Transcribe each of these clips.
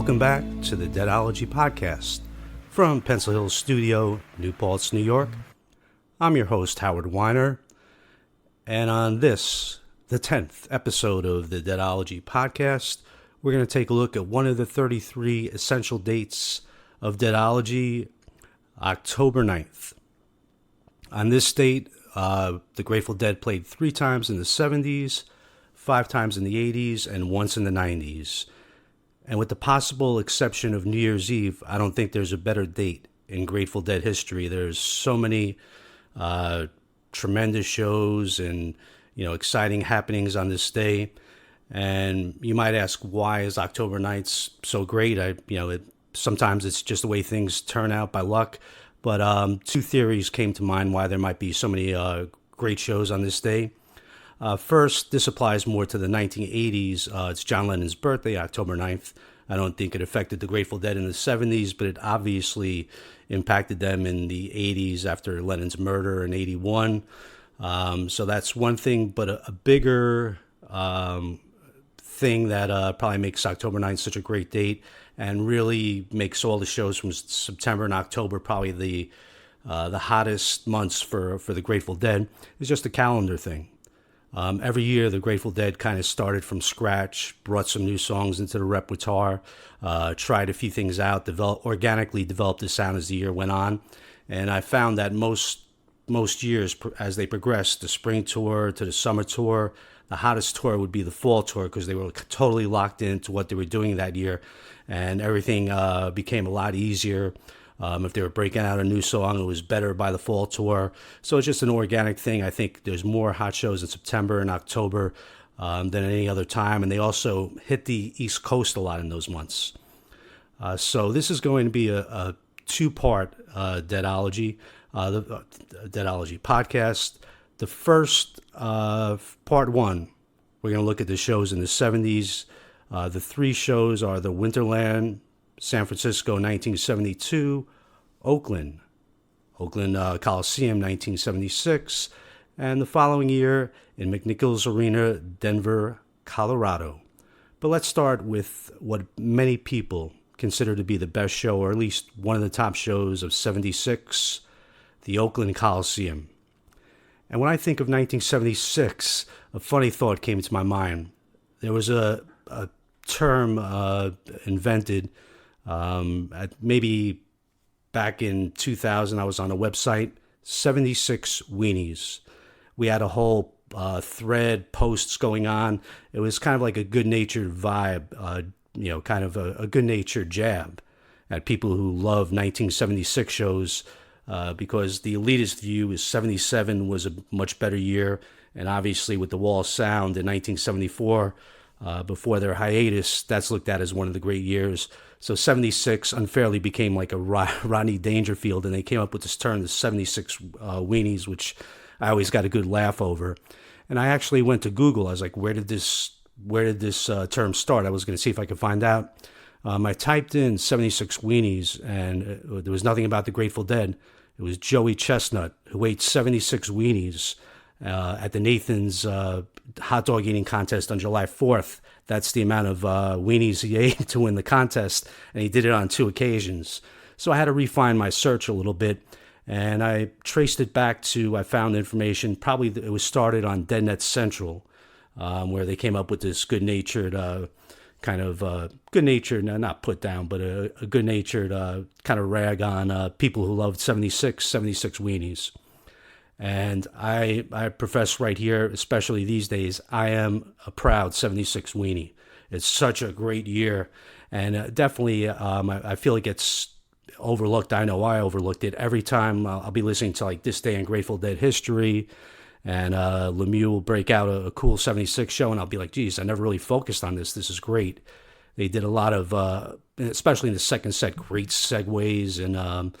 Welcome back to the Deadology podcast from Pencil Hill Studio, New Paltz, New York. I'm your host, Howard Weiner, and on this, the 10th episode of the Deadology podcast, we're going to take a look at one of the 33 essential dates of Deadology, October 9th. On this date, the Grateful Dead played 3 times in the 70s, 5 times in the 80s, and once in the 90s. And with the possible exception of New Year's Eve, I don't think there's a better date in Grateful Dead history. There's so many tremendous shows and exciting happenings on this day. And you might ask, why is October 9th so great? Sometimes it's just the way things turn out by luck. But 2 theories came to mind why there might be so many great shows on this day. First, this applies more to the 1980s. It's John Lennon's birthday, October 9th. I don't think it affected the Grateful Dead in the 70s, but it obviously impacted them in the 80s after Lennon's murder in 81. So that's one thing, but a bigger thing that probably makes October 9th such a great date and really makes all the shows from September and October probably the hottest months for the Grateful Dead is just a calendar thing. Every year, the Grateful Dead kind of started from scratch, brought some new songs into the repertoire, tried a few things out, organically developed the sound as the year went on. And I found that most years, as they progressed, the spring tour to the summer tour, the hottest tour would be the fall tour because they were totally locked into what they were doing that year. And everything became a lot easier. If they were breaking out a new song, it was better by the fall tour. So it's just an organic thing. I think there's more hot shows in September and October than any other time. And they also hit the East Coast a lot in those months. So this is going to be a 2-part Deadology, the Deadology podcast. The first, part 1, we're going to look at the shows in the 70s. The 3 shows are the Winterland, San Francisco, 1972, Oakland Coliseum, 1976, and the following year in McNichols Arena, Denver, Colorado. But let's start with what many people consider to be the best show, or at least one of the top shows of 76, the Oakland Coliseum. And when I think of 1976, a funny thought came into my mind. There was a term invented maybe back in 2000, I was on a website, 76 Weenies. We had a whole thread, posts going on. It was kind of like a good-natured vibe, kind of a good-natured jab at people who love 1976 shows because the elitist view is 77 was a much better year. And obviously with the Wall of Sound in 1974, before their hiatus, that's looked at as one of the great years. So 76 unfairly became like a Rodney Dangerfield, and they came up with this term, the 76 Weenies, which I always got a good laugh over. And I actually went to Google. I was like, where did this term start? I was going to see if I could find out. I typed in 76 Weenies, and there was nothing about the Grateful Dead. It was Joey Chestnut, who ate 76 Weenies at the Nathan's hot dog eating contest on July 4th. That's the amount of weenies he ate to win the contest, and he did it on 2 occasions. So I had to refine my search a little bit, and I traced it back to, I found information, probably it was started on DeadNet Central, where they came up with this good-natured, good-natured, not put down, but a good-natured kind of rag on people who loved 76 Weenies. And I profess right here, especially these days, I am a proud 76 weenie. It's such a great year. And definitely, I feel it gets overlooked. I know I overlooked it. Every time I'll be listening to like This Day in Grateful Dead history, and Lemieux will break out a cool 76 show, and I'll be like, geez, I never really focused on this. This is great. They did a lot of, especially in the second set, great segues and,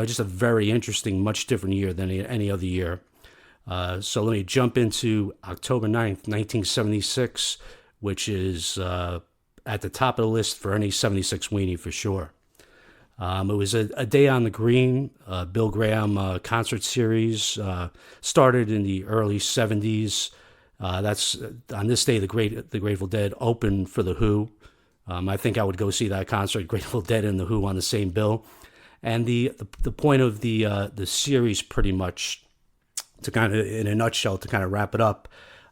just a very interesting, much different year than any other year. So let me jump into October 9th, 1976, which is at the top of the list for any 76 weenie for sure. It was a day on the green, Bill Graham concert series, started in the early 70s. That's on this day, the Grateful Dead opened for The Who. I think I would go see that concert, Grateful Dead and The Who on the same bill. And the point of the series, pretty much, to kind of, in a nutshell, to kind of wrap it up,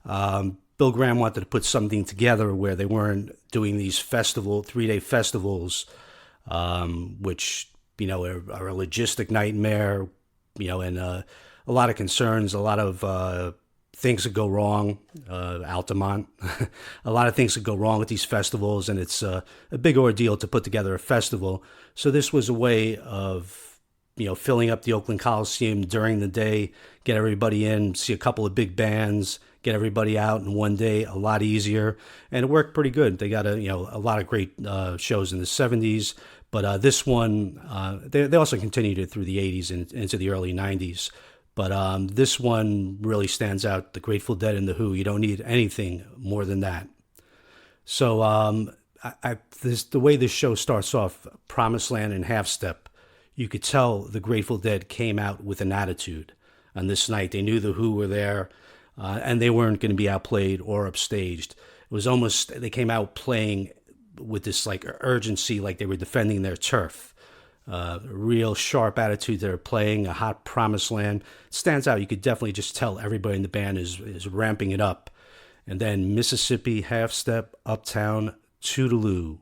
Bill Graham wanted to put something together where they weren't doing these 3-day festivals, which, are a logistic nightmare, and a lot of concerns, a lot of things that go wrong, Altamont, a lot of things that go wrong with these festivals, and it's a big ordeal to put together a festival. So this was a way of, filling up the Oakland Coliseum during the day, get everybody in, see a couple of big bands, get everybody out in one day, a lot easier, and it worked pretty good. They got a lot of great shows in the '70s, but this one, they also continued it through the '80s and into the early '90s. But this one really stands out. The Grateful Dead and The Who. You don't need anything more than that. So the way this show starts off, Promised Land and Half Step, you could tell the Grateful Dead came out with an attitude on this night. They knew The Who were there, and they weren't going to be outplayed or upstaged. It was almost, they came out playing with this like urgency, like they were defending their turf. Real sharp attitude they're playing, a hot Promised Land. It stands out. You could definitely just tell everybody in the band is ramping it up. And then Mississippi, Half Step, Uptown, Toodaloo.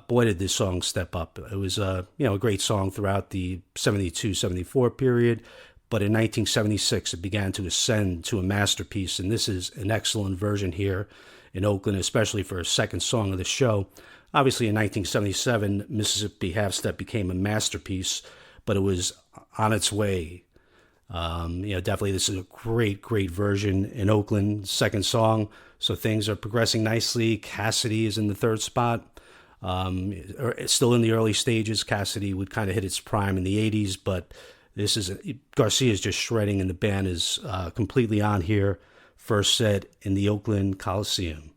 Boy, did this song step up. It was a great song throughout the '72-'74 period. But in 1976, it began to ascend to a masterpiece. And this is an excellent version here in Oakland, especially for a second song of the show. Obviously, in 1977, Mississippi Half Step became a masterpiece, but it was on its way. Definitely this is a great, great version in Oakland, second song. So things are progressing nicely. Cassidy is in the third spot. Still in the early stages. Cassidy would kind of hit its prime in the '80s, but Garcia is just shredding, and the band is completely on here. First set in the Oakland Coliseum.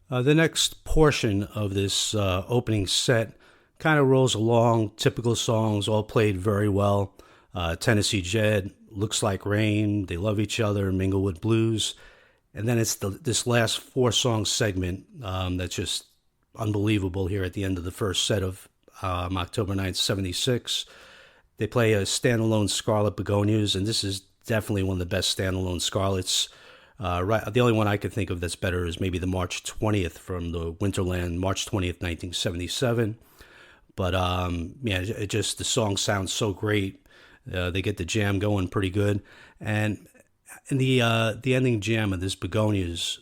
The next portion of this opening set kind of rolls along, typical songs, all played very well. Tennessee Jed, Looks Like Rain, They Love Each Other, Minglewood Blues. And then it's this last 4-song segment that's just unbelievable here at the end of the first set of October 9th, '76. They play a standalone Scarlet Begonias, and this is definitely one of the best standalone Scarlets. The only one I could think of that's better is maybe the March 20th from the Winterland, March 20th, 1977. But the song sounds so great. They get the jam going pretty good. And in the ending jam of this Begonias,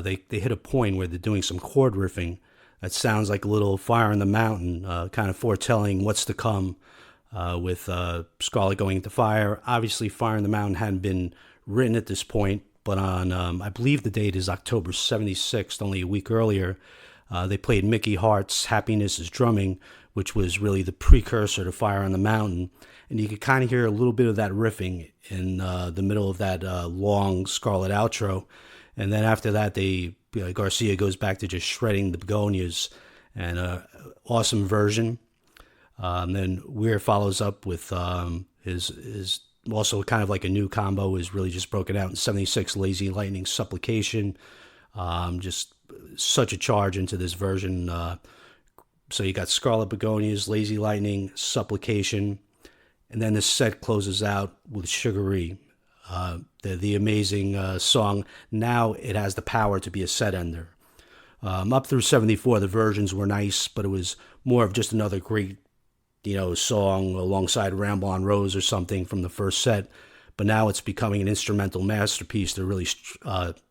they hit a point where they're doing some chord riffing that sounds like a little Fire in the Mountain, kind of foretelling what's to come with Scarlet going into fire. Obviously, Fire in the Mountain hadn't been written at this point. But on, I believe the date is October 76th, only a week earlier, they played Mickey Hart's Happiness is Drumming, which was really the precursor to Fire on the Mountain. And you could kind of hear a little bit of that riffing in the middle of that long Scarlet outro. And then after that, Garcia goes back to just shredding the Begonias, and awesome version. Then Weir follows up with his also kind of like a new combo, is really just broken out in '76, Lazy Lightning, Supplication. Just such a charge into this version. So you got Scarlet Begonias, Lazy Lightning, Supplication, and then the set closes out with Sugaree, the amazing song. Now it has the power to be a set ender. Up through '74, the versions were nice, but it was more of just another great song alongside Ramble on Rose or something from the first set. But now it's becoming an instrumental masterpiece. They're really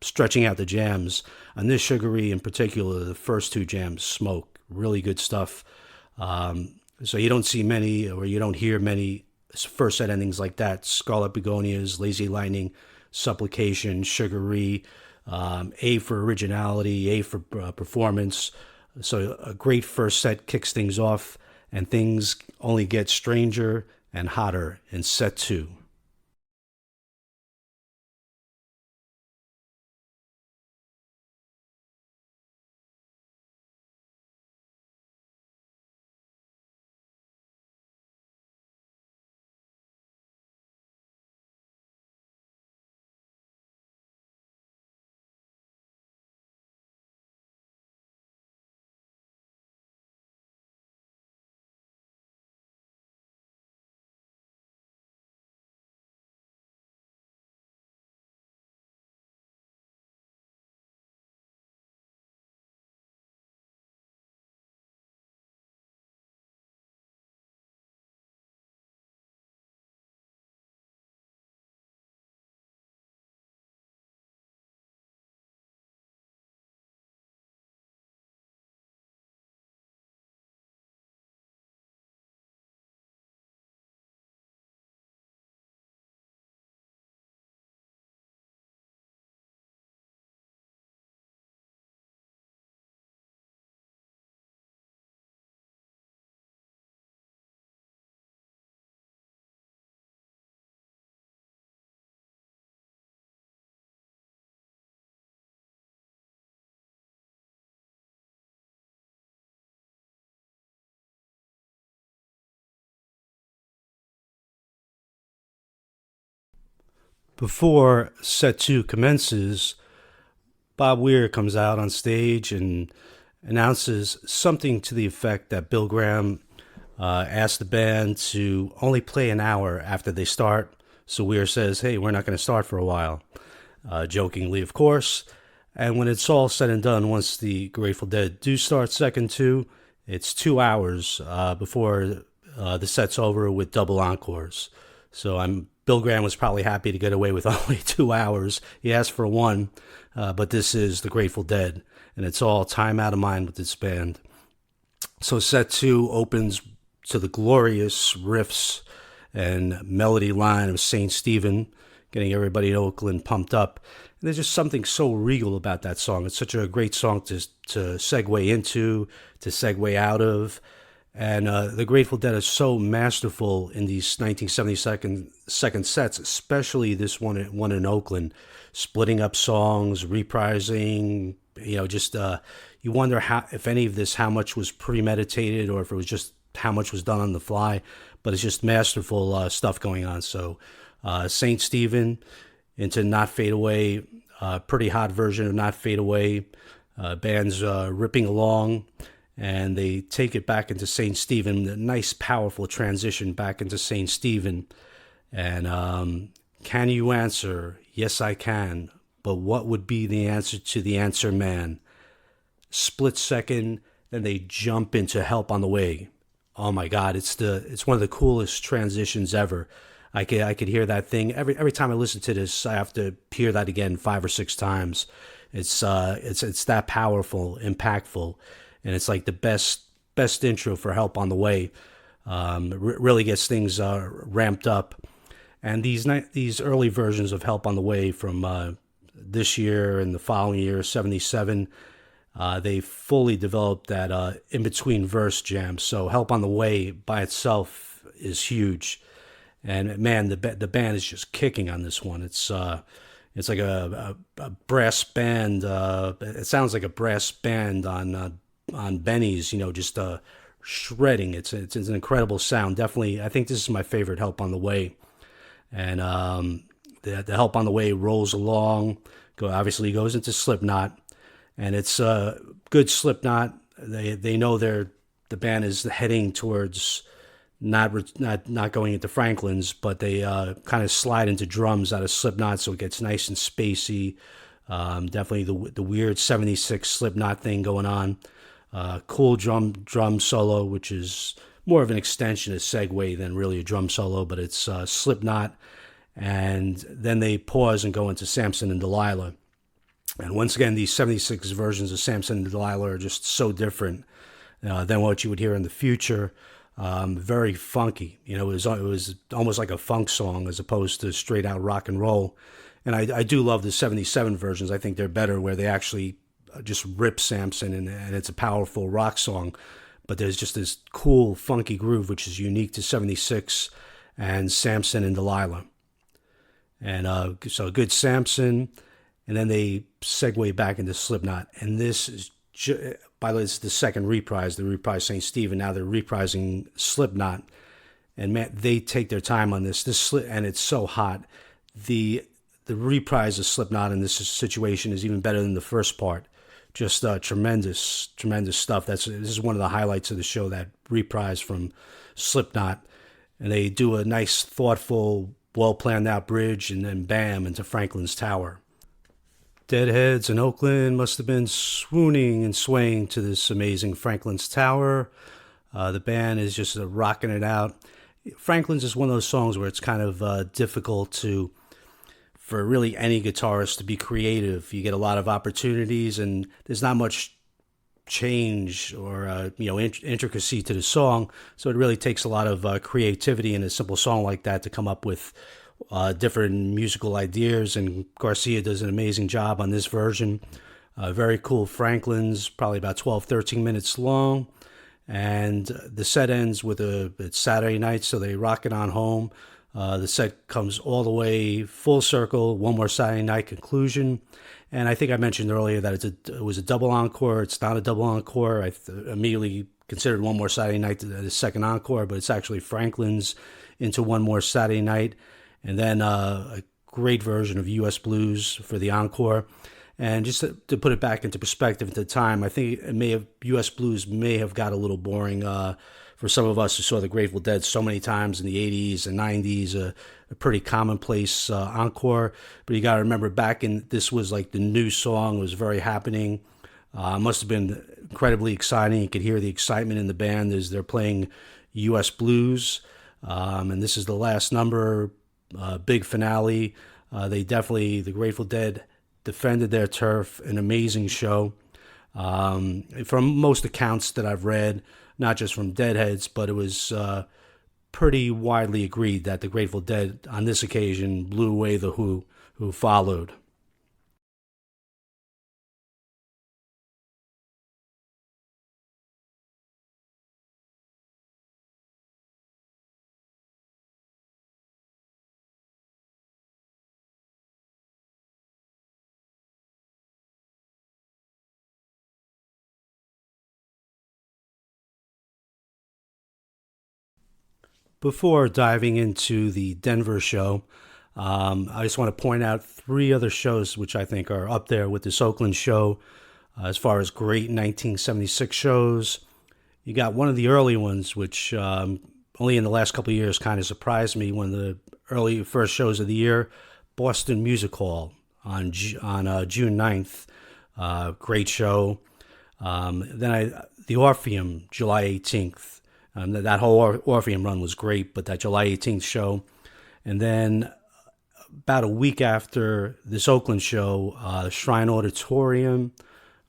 stretching out the jams. On this Sugaree in particular, the first 2 jams smoke. Really good stuff. So you don't see many, or you don't hear many first set endings like that. Scarlet Begonias, Lazy Lightning, Supplication, Sugaree, A for originality, A for performance. So a great first set kicks things off, and things only get stranger and hotter in set 2. Before set two commences, Bob Weir comes out on stage and announces something to the effect that Bill Graham asked the band to only play an hour after they start. So Weir says, "Hey, we're not going to start for a while," jokingly, of course. And when it's all said and done, once the Grateful Dead do start second two, it's 2 hours before the set's over with double encores. So Bill Graham was probably happy to get away with only 2 hours. He asked for one, but this is the Grateful Dead, and it's all time out of mind with this band. So set two opens to the glorious riffs and melody line of St. Stephen, getting everybody in Oakland pumped up. And there's just something so regal about that song. It's such a great song to segue into, to segue out of. And the Grateful Dead is so masterful in these 1970 second sets, especially this one in Oakland, splitting up songs, reprising. Just you wonder if any of this, how much was premeditated, or if it was just how much was done on the fly. But it's just masterful stuff going on. So St. Stephen into Not Fade Away, pretty hot version of Not Fade Away. Band's ripping along. And they take it back into St. Stephen, a nice, powerful transition back into St. Stephen. And can you answer? Yes, I can. But what would be the answer to the answer man? Split second, then they jump into Help on the Way. Oh my God, it's one of the coolest transitions ever. I could hear that thing every time I listen to this. I have to hear that again 5 or 6 times. It's that powerful, impactful. And it's like the best intro for Help on the Way. Really gets things ramped up. And these early versions of Help on the Way from this year and the following year, 77, they fully developed that in-between verse jam. So Help on the Way by itself is huge. And man, the band is just kicking on this one. It's like a brass band. It sounds like a brass band on Benny's, just shredding. It's an incredible sound. Definitely, I think this is my favorite Help on the Way. And the Help on the Way rolls along. Obviously goes into Slipknot, and it's a good Slipknot. They know the band is heading towards not going into Franklin's, but they kind of slide into drums out of Slipknot, so it gets nice and spacey. Definitely the weird 76 Slipknot thing going on. Cool drum solo, which is more of an extension, a segue than really a drum solo, but it's Slipknot. And then they pause and go into Samson and Delilah. And once again, these 76 versions of Samson and Delilah are just so different than what you would hear in the future. Very funky. It was almost like a funk song as opposed to straight out rock and roll. And I do love the 77 versions. I think they're better, where they actually just rip Samson, and it's a powerful rock song. But there's just this cool, funky groove, which is unique to 76 and Samson and Delilah. And so a good Samson, and then they segue back into Slipknot. And this is, by the way, it's the second reprise. They reprised St. Stephen. Now they're reprising Slipknot. And man, they take their time on this. And it's so hot. The reprise of Slipknot in this situation is even better than the first part. Just tremendous stuff. This is one of the highlights of the show, that reprise from Slipknot. And they do a nice, thoughtful, well-planned out bridge, and then bam, into Franklin's Tower. Deadheads in Oakland must have been swooning and swaying to this amazing Franklin's Tower. The band is just rocking it out. Franklin's is one of those songs where it's kind of difficult for really any guitarist to be creative. You get a lot of opportunities, and there's not much change or intricacy to the song. So it really takes a lot of creativity in a simple song like that to come up with different musical ideas. And Garcia does an amazing job on this version. Very cool Franklin's, probably about 12, 13 minutes long. And the set ends with it's Saturday night, so they rock it on home. The set comes all the way full circle, one more Saturday night conclusion. And I think I mentioned earlier that it was a double encore. It's not a double encore. I immediately considered One More Saturday Night the second encore, but it's actually Franklin's into One More Saturday Night. And then a great version of U.S. Blues for the encore. And just to put it back into perspective at the time, I think U.S. Blues may have got a little boring for some of us who saw the Grateful Dead so many times in the 80s and 90s, a pretty commonplace encore. But you got to remember this was like the new song, it was very happening. Must have been incredibly exciting. You could hear the excitement in the band as they're playing U.S. Blues. And this is the last number, big finale. The Grateful Dead defended their turf, an amazing show. From most accounts that I've read, not just from Deadheads, but it was pretty widely agreed that the Grateful Dead on this occasion blew away the who followed. Before diving into the Denver show, I just want to point out three other shows which I think are up there with this Oakland show as far as great 1976 shows. You got one of the early ones, which only in the last couple of years kind of surprised me. One of the early first shows of the year, Boston Music Hall on June 9th. Great show. The Orpheum, July 18th. That whole Orpheum run was great, but that July 18th show. And then about a week after this Oakland show, Shrine Auditorium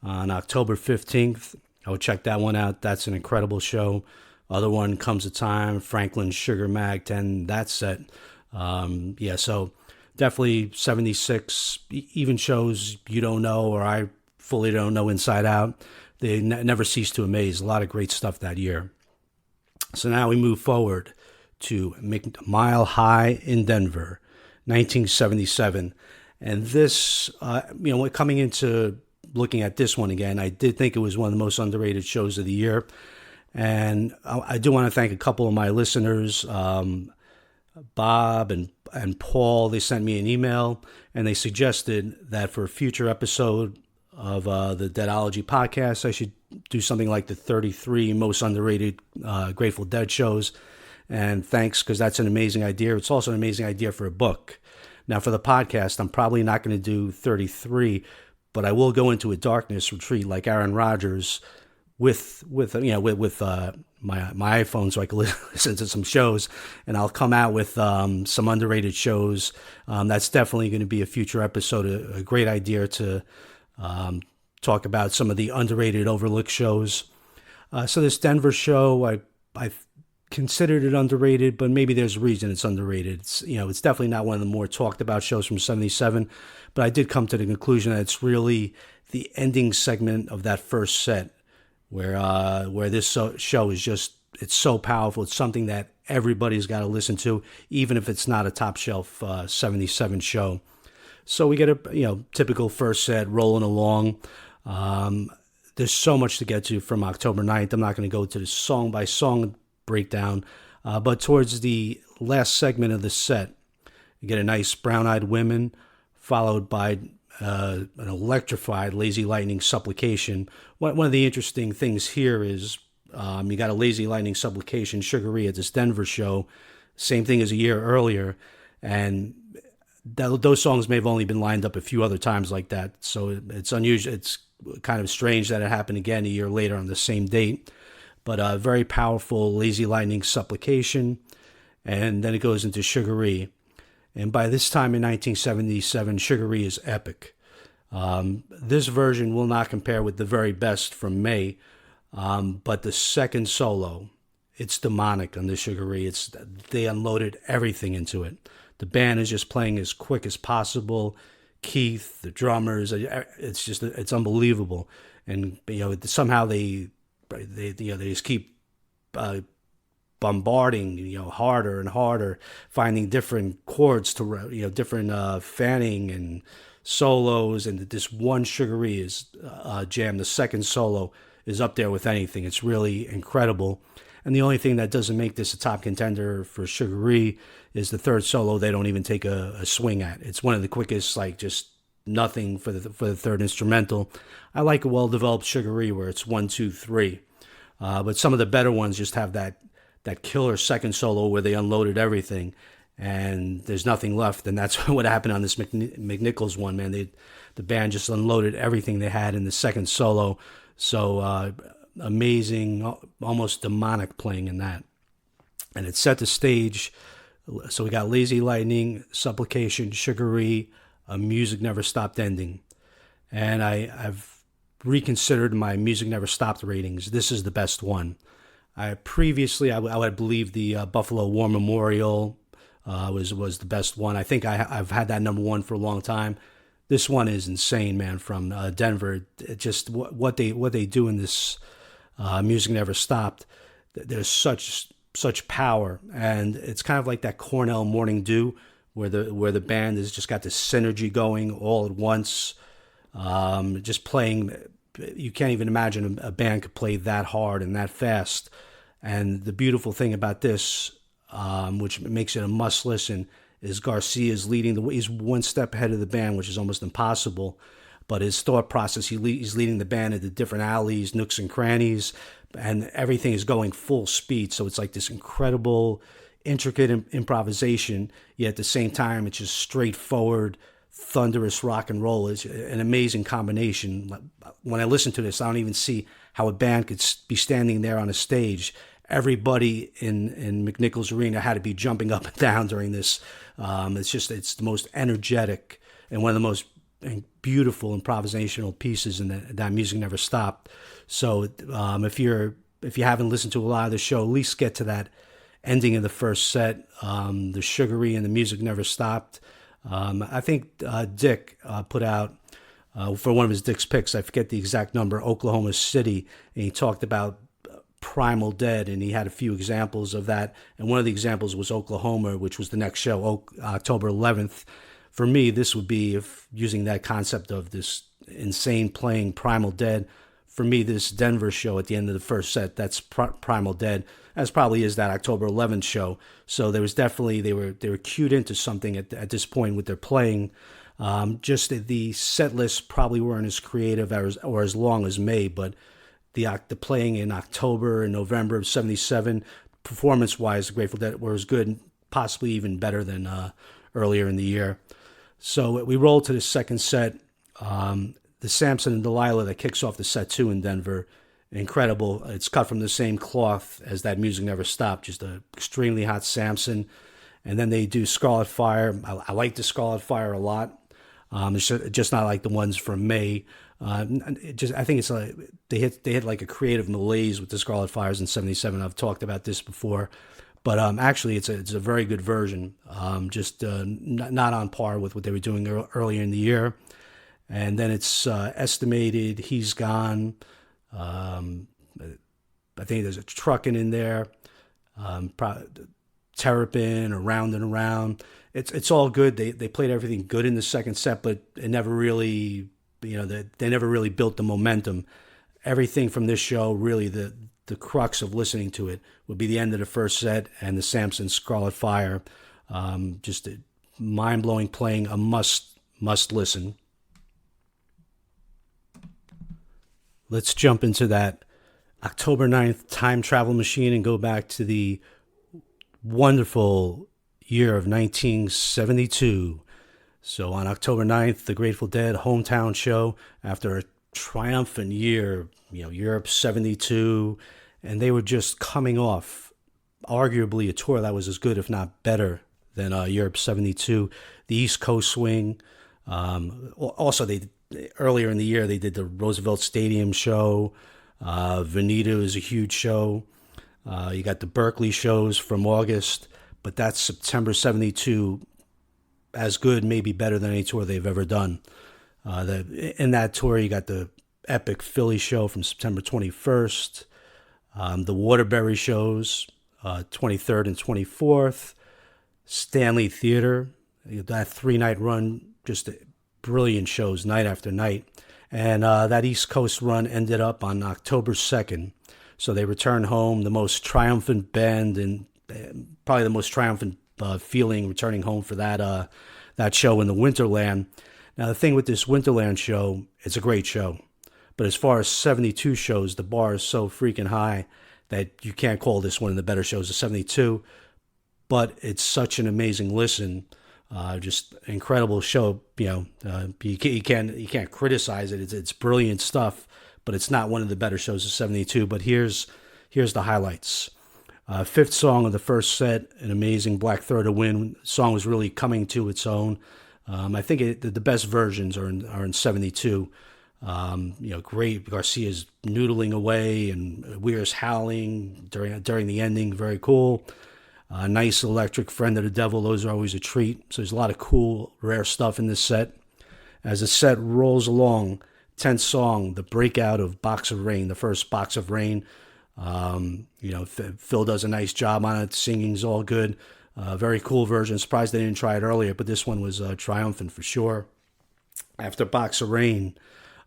on October 15th. I would check that one out. That's an incredible show. Other one, Comes a Time, Franklin Sugar Mag 10, that set. So definitely 76, even shows you don't know or I fully don't know inside out. They never cease to amaze. A lot of great stuff that year. So now we move forward to Mile High in Denver, 1977. And this, coming into looking at this one again, I did think it was one of the most underrated shows of the year. And I do want to thank a couple of my listeners, Bob and Paul. They sent me an email and they suggested that for a future episode of the Deadology podcast, I should do something like the 33 most underrated Grateful Dead shows. And thanks, because that's an amazing idea. It's also an amazing idea for a book. Now, for the podcast, I'm probably not going to do 33, but I will go into a darkness retreat like Aaron Rodgers with my iPhone, so I can listen to some shows, and I'll come out with some underrated shows. That's definitely going to be a future episode. A great idea to talk about some of the underrated, overlooked shows. So this Denver show, I considered it underrated, but maybe there's a reason it's underrated. It's definitely not one of the more talked about shows from '77, but I did come to the conclusion that it's really the ending segment of that first set, where this show is just, it's so powerful. It's something that everybody's got to listen to, even if it's not a top shelf 77 show. So we get a typical first set rolling along. There's so much to get to from October 9th. I'm not going to go to the song by song breakdown, but towards the last segment of the set, you get a nice Brown Eyed Women, followed by an electrified Lazy Lightning Supplication. One of the interesting things here is you got a Lazy Lightning Supplication, Sugaree at this Denver show, same thing as a year earlier, and those songs may have only been lined up a few other times like that, so it's unusual. It's kind of strange that it happened again a year later on the same date, but a very powerful Lazy Lightning Supplication, and then it goes into Sugaree. And by this time in 1977, Sugaree is epic. This version will not compare with the very best from May, but the second solo, it's demonic on the Sugaree. They unloaded everything into it. The band is just playing as quick as possible. Keith, the drummers, it's unbelievable. And somehow they just keep bombarding, harder and harder, finding different chords to, different fanning and solos. And this one Sugaree is jam. The second solo is up there with anything. It's really incredible. And the only thing that doesn't make this a top contender for Sugaree is the third solo they don't even take a swing at. It's one of the quickest, like just nothing for the third instrumental. I like a well-developed Sugaree where it's 1, 2, 3. But some of the better ones just have that killer second solo where they unloaded everything and there's nothing left. And that's what happened on this McNichols one, man. The band just unloaded everything they had in the second solo. So amazing, almost demonic playing in that. And it set the stage. So we got Lazy Lightning, Supplication, Sugaree, A Music Never Stopped Ending. And I've reconsidered my Music Never Stopped ratings. This is the best one. Previously, I would believe the Buffalo War Memorial was the best one. I think I've had that number one for a long time. This one is insane, man. From Denver, just what they do in this Music Never Stopped. There's such power, and it's kind of like that Cornell Morning Dew, where the band has just got this synergy going all at once. Just playing, you can't even imagine a band could play that hard and that fast. And the beautiful thing about this, which makes it a must listen, is Garcia's leading the way. He's one step ahead of the band, which is almost impossible. But his thought process, he's leading the band into different alleys, nooks and crannies, and everything is going full speed. So it's like this incredible, intricate improvisation, yet at the same time, it's just straightforward, thunderous rock and roll. Is an amazing combination. When I listen to this, I don't even see how a band could be standing there on a stage. Everybody in McNichols Arena had to be jumping up and down during this. It's the most energetic and one of the most beautiful improvisational pieces in that Music Never Stopped. So if you haven't listened to a lot of the show, at least get to that ending of the first set, the Sugaree and the Music Never Stopped. I think Dick put out, for one of his Dick's picks, I forget the exact number, Oklahoma City, and he talked about Primal Dead, and he had a few examples of that. And one of the examples was Oklahoma, which was the next show, October 11th. For me, this would be, if using that concept of this insane playing Primal Dead, for me, this Denver show at the end of the first set, that's Primal Dead, as probably is that October 11th show. So there was definitely, they were cued into something at this point with their playing. Just the set lists probably weren't as creative or as long as May, but the playing in October and November of '77, performance-wise, the Grateful Dead was good, possibly even better than earlier in the year. So we roll to the second set. The Samson and Delilah that kicks off the set two in Denver, incredible. It's cut from the same cloth as that Music Never Stopped, just an extremely hot Samson. And then they do Scarlet Fire. I like the Scarlet Fire a lot. It's just not like the ones from May. I think it's like they hit like a creative malaise with the Scarlet Fires in '77. I've talked about this before, but actually it's a very good version. Not on par with what they were doing earlier in the year. And then it's Estimated, He's Gone. I think there's a Truckin' in there. Terrapin, Around and Around. It's all good. They played everything good in the second set, but it never really, they never really built the momentum. Everything from this show, really the crux of listening to it would be the end of the first set and the Samson Scarlet Fire. Just a mind-blowing playing, a must listen. Let's jump into that October 9th time travel machine and go back to the wonderful year of 1972. So on October 9th, the Grateful Dead hometown show, after a triumphant year, Europe 72, and they were just coming off arguably a tour that was as good, if not better, than Europe 72. The East Coast swing. Also, earlier in the year, they did the Roosevelt Stadium show. Veneta is a huge show. You got the Berkeley shows from August, but that's September 72, as good, maybe better than any tour they've ever done. In that tour, you got the epic Philly show from September 21st, the Waterbury shows, 23rd and 24th, Stanley Theater, that 3-night run, just brilliant shows night after night. And that East Coast run ended up on October 2nd. So they return home, the most triumphant band and probably the most triumphant feeling returning home for that show in the Winterland. Now the thing with this Winterland show, it's a great show, but as far as 72 shows, the bar is so freaking high that you can't call this one of the better shows of 72. But it's such an amazing listen, just incredible show. You can't criticize it. It's brilliant stuff, but it's not one of the better shows of 72. But here's the highlights. Fifth song of the first set, an amazing Black Throat to Win. The song was really coming to its own. I think the best versions are in 72. Great. Garcia's noodling away and Weir's howling during the ending. Very cool. Nice electric Friend of the Devil. Those are always a treat. So there's a lot of cool, rare stuff in this set. As the set rolls along, 10th song, the breakout of Box of Rain, the first Box of Rain. Phil does a nice job on it. Singing's all good. Very cool version. Surprised they didn't try it earlier, but this one was triumphant for sure. After Box of Rain,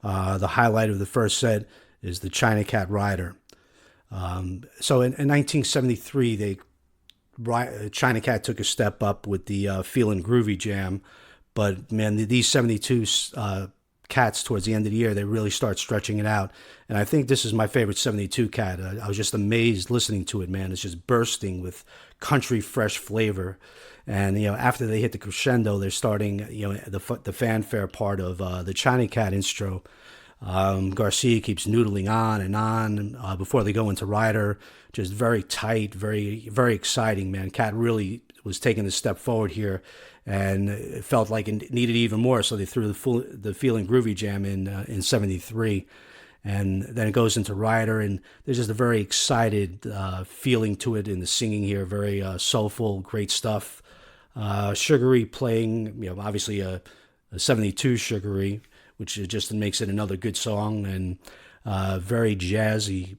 the highlight of the first set is the China Cat Rider. So in 1973, China Cat took a step up with the Feelin' Groovy Jam, but man, these 72 cats towards the end of the year, they really start stretching it out. And I think this is my favorite 72 cat. I was just amazed listening to it, man. It's just bursting with country fresh flavor. And, after they hit the crescendo, they're starting, the fanfare part of the China Cat intro. Garcia keeps noodling on and on before they go into Rider. Just very tight, very, very exciting, man. Cat really was taking a step forward here, and it felt like it needed even more. So they threw the Feelin' Groovy Jam in 73. And then it goes into Rider, and there's just a very excited feeling to it in the singing here. Very soulful, great stuff. Sugary playing, obviously a 72 Sugary, which just makes it another good song, and very jazzy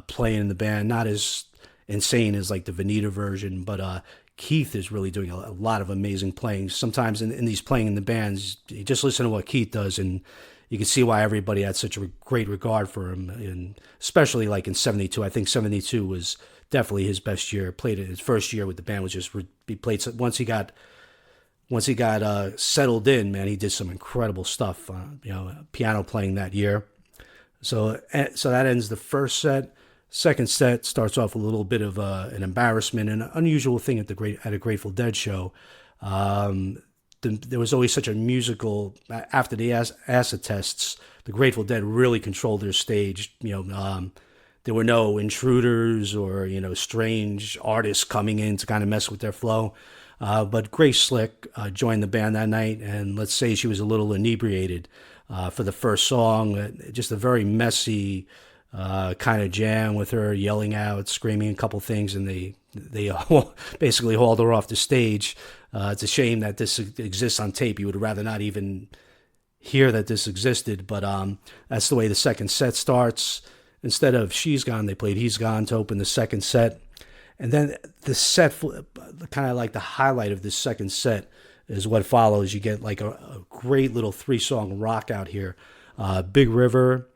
playing in the band. Not as insane as like the Veneta version, but Keith is really doing a lot of amazing playing. Sometimes in these playing in the bands, you just listen to what Keith does, and you can see why everybody had such a great regard for him, and especially like in 72. I think 72 was definitely his best year. Played it his first year with the band was just he played once he got settled in, man. He did some incredible stuff. Piano playing that year. So that ends the first set. Second set starts off with a little bit of an embarrassment, an unusual thing at a Grateful Dead show. There was always such a musical after the acid tests. The Grateful Dead really controlled their stage. There were no intruders or strange artists coming in to kind of mess with their flow. But Grace Slick joined the band that night, and let's say she was a little inebriated for the first song. Just a very messy kind of jam with her yelling out, screaming a couple things, and they basically hauled her off the stage. It's a shame that this exists on tape. You would rather not even hear that this existed, but that's the way the second set starts. Instead of She's Gone, they played He's Gone to open the second set. And then the set, kind of like the highlight of this second set is what follows. You get like a great little 3-song rock out here. Big River,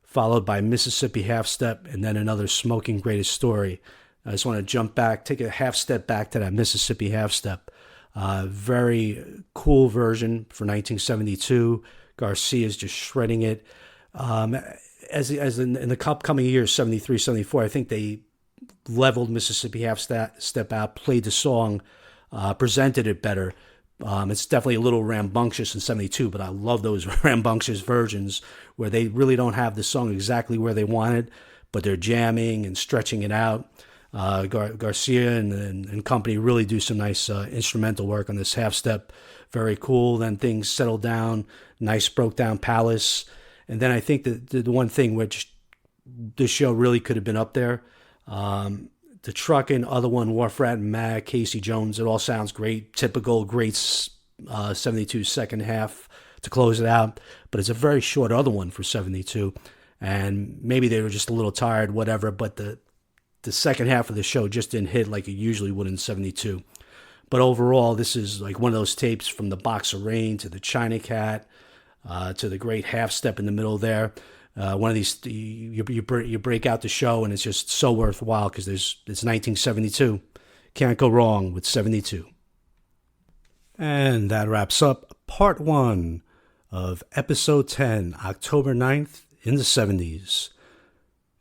followed by Mississippi Half Step, and then another Smoking Greatest Story. I just want to jump back, take a half step back to that Mississippi Half Step. Very cool version for 1972. Garcia's just shredding it. As in the upcoming years, 73, 74, I think they leveled Mississippi Half Step out, played the song, presented it better. It's definitely a little rambunctious in 72, but I love those rambunctious versions where they really don't have the song exactly where they want it, but they're jamming and stretching it out. Garcia and company really do some nice instrumental work on this half step. Very cool. Then things settle down. Nice broke down Palace. And then I think that the one thing which this show really could have been up there, the Truckin', Other One, Wharf Rat and Mag, Casey Jones, it all sounds great. Typical great 72 second half to close it out. But it's a very short Other One for 72. And maybe they were just a little tired, whatever. But the second half of the show just didn't hit like it usually would in 72. But overall, this is like one of those tapes from the Box of Rain to the China Cat to the great half step in the middle there. one of these, you break out the show, and it's just so worthwhile because it's 1972. Can't go wrong with 72. And that wraps up part 1 of episode 10, October 9th in the 70s.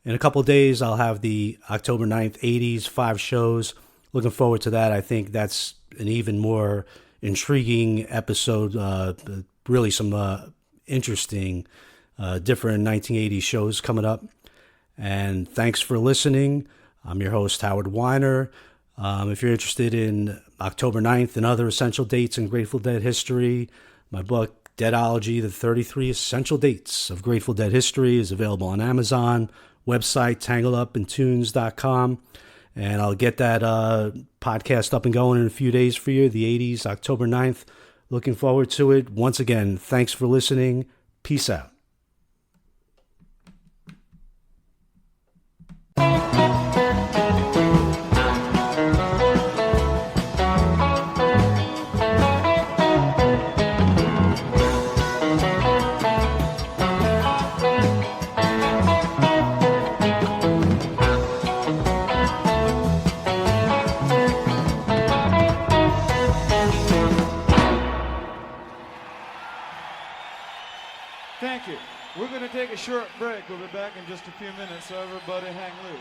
In a couple of days, I'll have the October 9th, 80s, 5 shows. Looking forward to that. I think that's an even more intriguing episode. Really some interesting, different 1980s shows coming up. And thanks for listening. I'm your host, Howard Weiner. If you're interested in October 9th and other essential dates in Grateful Dead history, my book, Deadology, the 33 Essential Dates of Grateful Dead History, is available on Amazon, website, tangledupintunes.com. And I'll get that podcast up and going in a few days for you, the 80s, October 9th. Looking forward to it. Once again, thanks for listening. Peace out. Thank you. We're going to take a short break. We'll be back in just a few minutes, so everybody hang loose.